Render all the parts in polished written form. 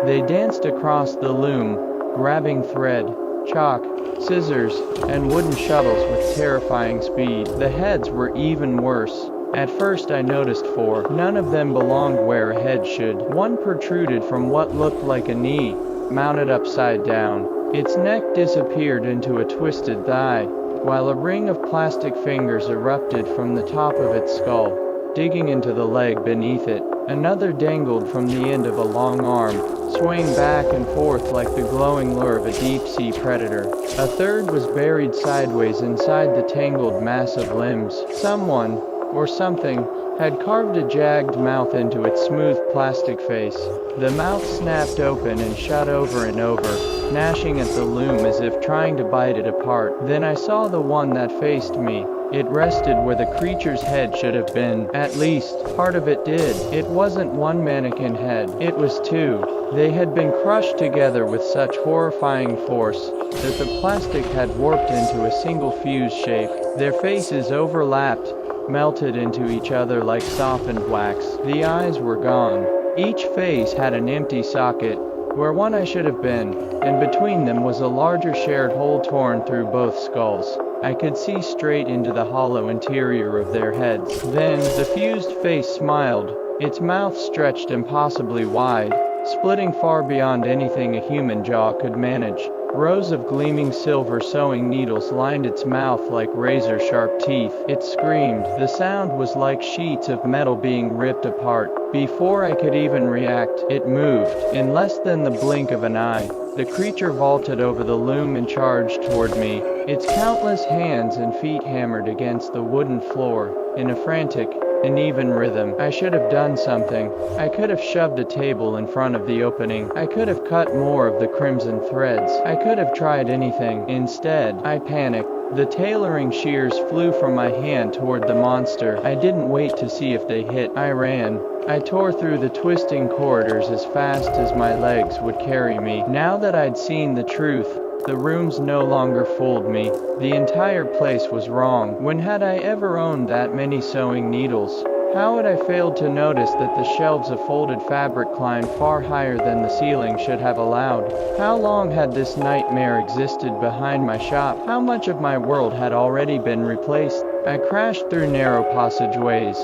They danced across the loom, grabbing thread, chalk, scissors, and wooden shuttles with terrifying speed. The heads were even worse. At first I noticed four. None of them belonged where a head should. One protruded from what looked like a knee, mounted upside down. Its neck disappeared into a twisted thigh, while a ring of plastic fingers erupted from the top of its skull, digging into the leg beneath it. Another dangled from the end of a long arm, swaying back and forth like the glowing lure of a deep-sea predator. A third was buried sideways inside the tangled mass of limbs. Someone, or something, had carved a jagged mouth into its smooth plastic face. The mouth snapped open and shut over and over, gnashing at the loom as if trying to bite it apart. Then I saw the one that faced me. It rested where the creature's head should have been. At least, part of it did. It wasn't one mannequin head. It was two. They had been crushed together with such horrifying force that the plastic had warped into a single fused shape. Their faces overlapped, melted into each other like softened wax. The eyes were gone. Each face had an empty socket, where one eye should have been, and between them was a larger shared hole torn through both skulls. I could see straight into the hollow interior of their heads. Then, the fused face smiled, its mouth stretched impossibly wide, splitting far beyond anything a human jaw could manage. Rows of gleaming silver sewing needles lined its mouth like razor-sharp teeth. It screamed. The sound was like sheets of metal being ripped apart. Before I could even react, it moved. In less than the blink of an eye, the creature vaulted over the loom and charged toward me. Its countless hands and feet hammered against the wooden floor in a frantic, uneven rhythm. I should have done something. I could have shoved a table in front of the opening. I could have cut more of the crimson threads. I could have tried anything. Instead, I panicked. The tailoring shears flew from my hand toward the monster. I didn't wait to see if they hit. I ran. I tore through the twisting corridors as fast as my legs would carry me. Now that I'd seen the truth, the rooms no longer fooled me. The entire place was wrong. When had I ever owned that many sewing needles? How had I failed to notice that the shelves of folded fabric climbed far higher than the ceiling should have allowed? How long had this nightmare existed behind my shop? How much of my world had already been replaced? I crashed through narrow passageways,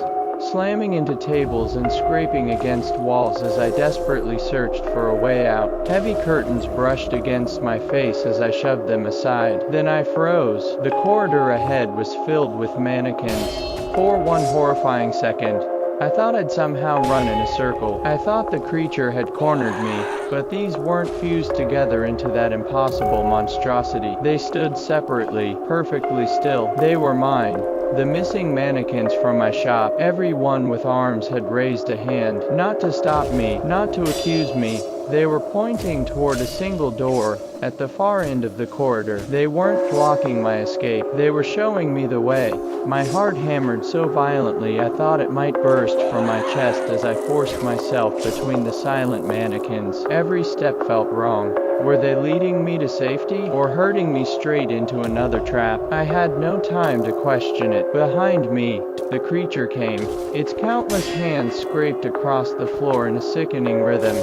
slamming into tables and scraping against walls as I desperately searched for a way out. Heavy curtains brushed against my face as I shoved them aside. Then I froze. The corridor ahead was filled with mannequins. For one horrifying second, I thought I'd somehow run in a circle. I thought the creature had cornered me, but these weren't fused together into that impossible monstrosity. They stood separately, perfectly still. They were mine. The missing mannequins from my shop, every one with arms, had raised a hand, not to stop me, not to accuse me. They were pointing toward a single door at the far end of the corridor. They weren't blocking my escape. They were showing me the way. My heart hammered so violently I thought it might burst from my chest as I forced myself between the silent mannequins. Every step felt wrong. Were they leading me to safety, or herding me straight into another trap? I had no time to question it. Behind me, the creature came. Its countless hands scraped across the floor in a sickening rhythm,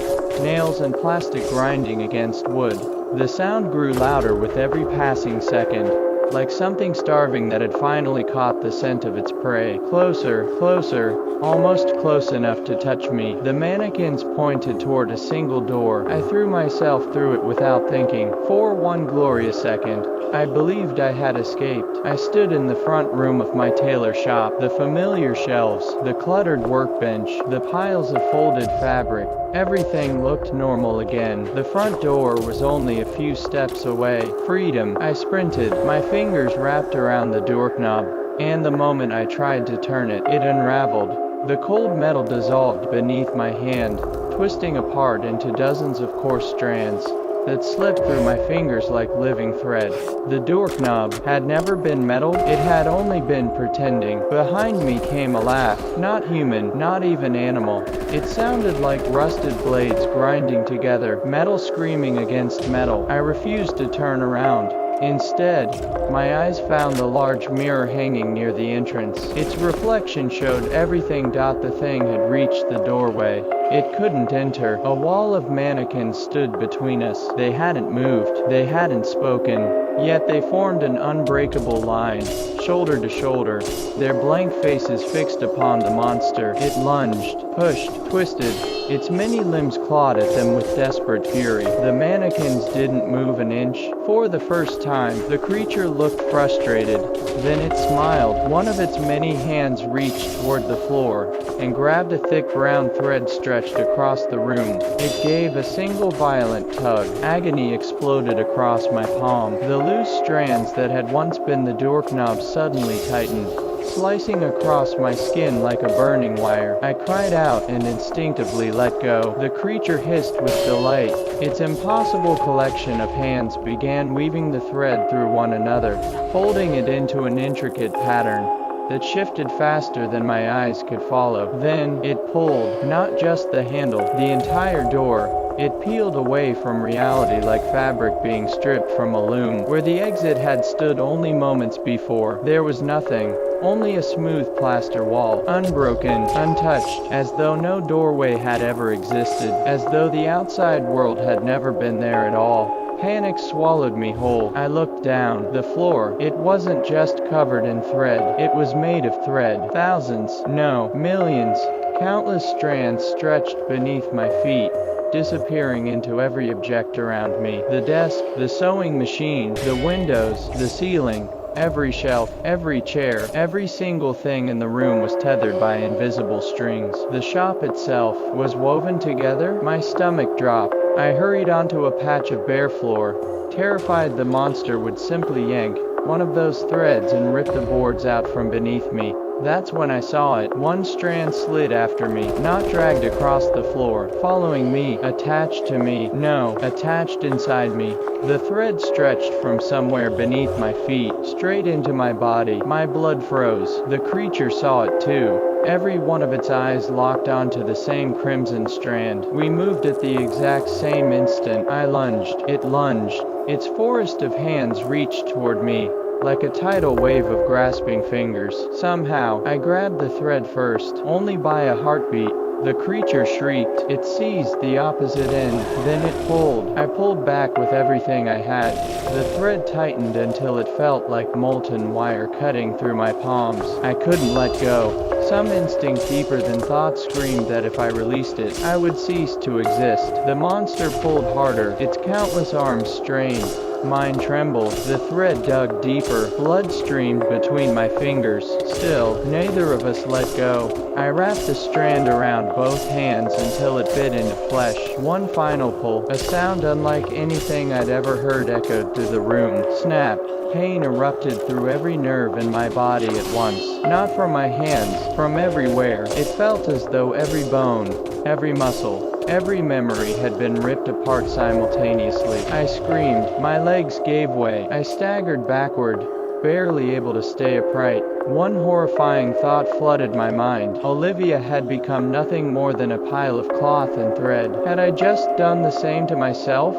nails and plastic grinding against wood. The sound grew louder with every passing second, like something starving that had finally caught the scent of its prey. Closer, closer, almost close enough to touch me. The mannequins pointed toward a single door. I threw myself through it without thinking. For one glorious second, I believed I had escaped. I stood in the front room of my tailor shop. The familiar shelves, the cluttered workbench, the piles of folded fabric. Everything looked normal again. The front door was only a few steps away. Freedom. I sprinted, my fingers wrapped around the doorknob, and the moment I tried to turn it, it unraveled. The cold metal dissolved beneath my hand, twisting apart into dozens of coarse strands that slipped through my fingers like living thread. The doorknob had never been metal, it had only been pretending. Behind me came a laugh, not human, not even animal. It sounded like rusted blades grinding together, metal screaming against metal. I refused to turn around. Instead, my eyes found the large mirror hanging near the entrance. Its reflection showed everything. The thing had reached the doorway. It couldn't enter. A wall of mannequins stood between us. They hadn't moved. They hadn't spoken. Yet they formed an unbreakable line, shoulder to shoulder, their blank faces fixed upon the monster. It lunged, pushed, twisted. Its many limbs clawed at them with desperate fury. The mannequins didn't move an inch. For the first time, the creature looked frustrated. Then it smiled. One of its many hands reached toward the floor and grabbed a thick brown thread stretched across the room. It gave a single violent tug. Agony exploded across my palm. The loose strands that had once been the doorknob suddenly tightened, slicing across my skin like a burning wire. I cried out and instinctively let go. The creature hissed with delight. Its impossible collection of hands began weaving the thread through one another, folding it into an intricate pattern that shifted faster than my eyes could follow. Then, it pulled, not just the handle, the entire door. It peeled away from reality like fabric being stripped from a loom. Where the exit had stood only moments before, there was nothing. Only a smooth plaster wall, unbroken, untouched, as though no doorway had ever existed, as though the outside world had never been there at all. Panic swallowed me whole. I looked down. The floor, it wasn't just covered in thread, it was made of thread. Thousands, no, millions, countless strands stretched beneath my feet, disappearing into every object around me. The desk, the sewing machine, the windows, the ceiling. Every shelf, every chair, every single thing in the room was tethered by invisible strings. The shop itself was woven together. My stomach dropped. I hurried onto a patch of bare floor, terrified the monster would simply yank one of those threads and rip the boards out from beneath me. That's when I saw it. One strand slid after me, not dragged across the floor, following me, attached to me, no, attached inside me. The thread stretched from somewhere beneath my feet, straight into my body. My blood froze. The creature saw it too. Every one of its eyes locked onto the same crimson strand. We moved at the exact same instant. I lunged. It lunged. Its forest of hands reached toward me, like a tidal wave of grasping fingers. Somehow, I grabbed the thread first, only by a heartbeat. The creature shrieked. It seized the opposite end. Then it pulled. I pulled back with everything I had. The thread tightened until it felt like molten wire cutting through my palms. I couldn't let go. Some instinct deeper than thought screamed that if I released it, I would cease to exist. The monster pulled harder. Its countless arms strained. Mine trembled. The thread dug deeper. Blood streamed between my fingers. Still, neither of us let go. I wrapped the strand around both hands until it bit into flesh. One final pull. A sound unlike anything I'd ever heard echoed through the room. Snap. Pain erupted through every nerve in my body at once. Not from my hands, from everywhere. It felt as though every bone, every muscle, every memory had been ripped apart simultaneously. I screamed. My legs gave way. I staggered backward, barely able to stay upright. One horrifying thought flooded my mind. Olivia had become nothing more than a pile of cloth and thread. Had I just done the same to myself?